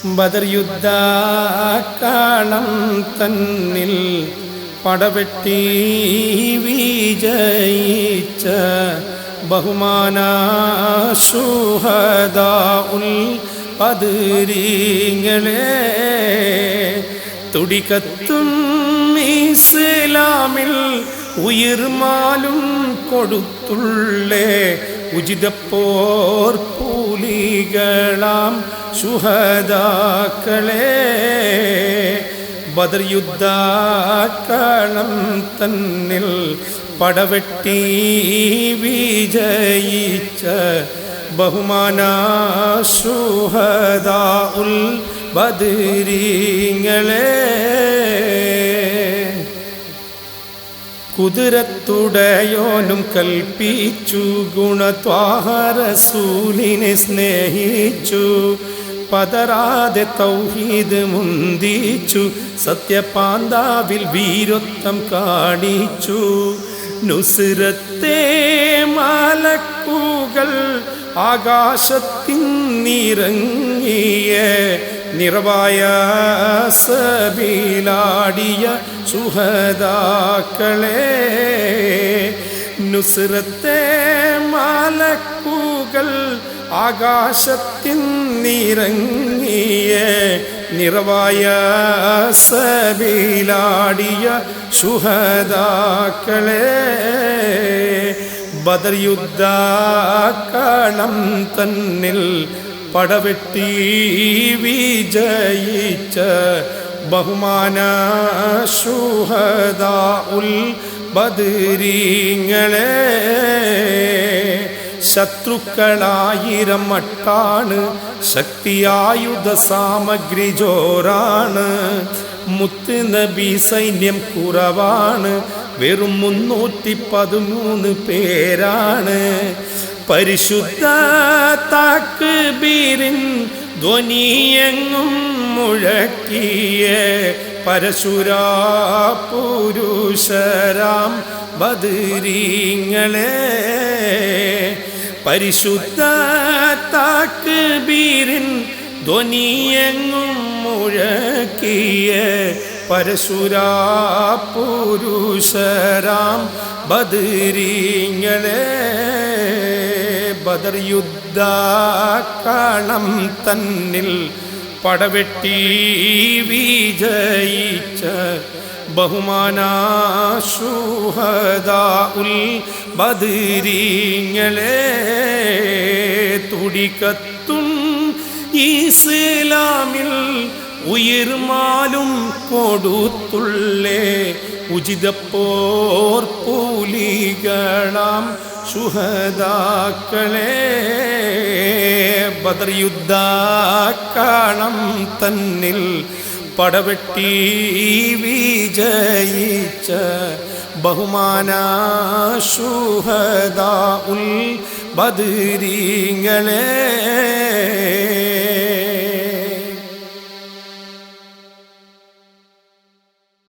ബദർ യുദ്ധക്കളം തന്നിൽ പടവെട്ടി വിജയിച്ച ബഹുമാന ശുഹദാഉൽ ബദരീങ്ങളെ, തുടികത്തും ഇസ്ലാമിൽ ഉയിർമാലും കൊടുത്തുള്ളേ ഉജിതപ്പോർ പൂലികളാം ശുഹദാക്കളെ. ബദർ യുദ്ധക്കളം തന്നിൽ പടവെട്ടി വിജയിച്ച ബഹുമാന ശുഹദാഉൽ ബദരീങ്ങളെ, കുതിരത്തുടയോനും കൽപ്പിച്ചു ഗുണത്വാഹ റസൂലിനെ സ്നേഹിച്ചു, പതരാതെ തൗഹീദ് മുന്തിച്ചു, സത്യപാന്താവിൽ വീരത്വം കാണിച്ചു. നുസ്രത്തെ മലക്കുകൾ ആകാശത്തിന്നിറങ്ങിയ നിറവായ സബീലാടിയ ശുഹദാക്കളെ, നുസ്രത്തെ മലക്കുകൾ ആകാശത്തിന്നിറങ്ങിയ നിറവായ സബീലാടിയ ശുഹദാക്കളെ. ബദർ യുദ്ധക്കളം തന്നിൽ പടവെട്ടി വിജയിച്ച ബഹുമാന ശുഹദാഉൽ ബദരീങ്ങളെ, ശത്രുക്കളായിരം മട്ടാണ്, ശക്തിയായുധ സാമഗ്രി ജോറാണ്, മുത്ത് നബി സൈന്യം കുറവാണ്, വെറും 313 പേരാണ്. പരിശുദ്ധ തക്ബീരിൻ ധ്വനിയെങ്ങും മുഴക്കിയ പരശുരാ പുരുഷരാം ബദരീങ്ങളെ, പരിശുദ്ധ തക്ബീരിൻ ധ്വനിയെങ്ങും മുഴക്കിയ പരശുരാ പുരുഷരാം ബദരീങ്ങളെ. ബദർ യുദ്ധക്കളം തന്നിൽ പടവെട്ടി വിജയിച്ച ബഹുമാന ശുഹദാഉൽ ബദരീങ്ങളെ, തുടികത്തും ഇസ്ലാമിൽ ഉയിർമാലും കൊടുത്തുള്ളേ ഉജിതപ്പോർ പൂലികളാം ശുഹദാക്കളെ. ബദർ യുദ്ധക്കളം തന്നിൽ പടവെട്ടി വിജയിച്ച ബഹുമാന ശുഹദാഉൽ ബദരീങ്ങളെ.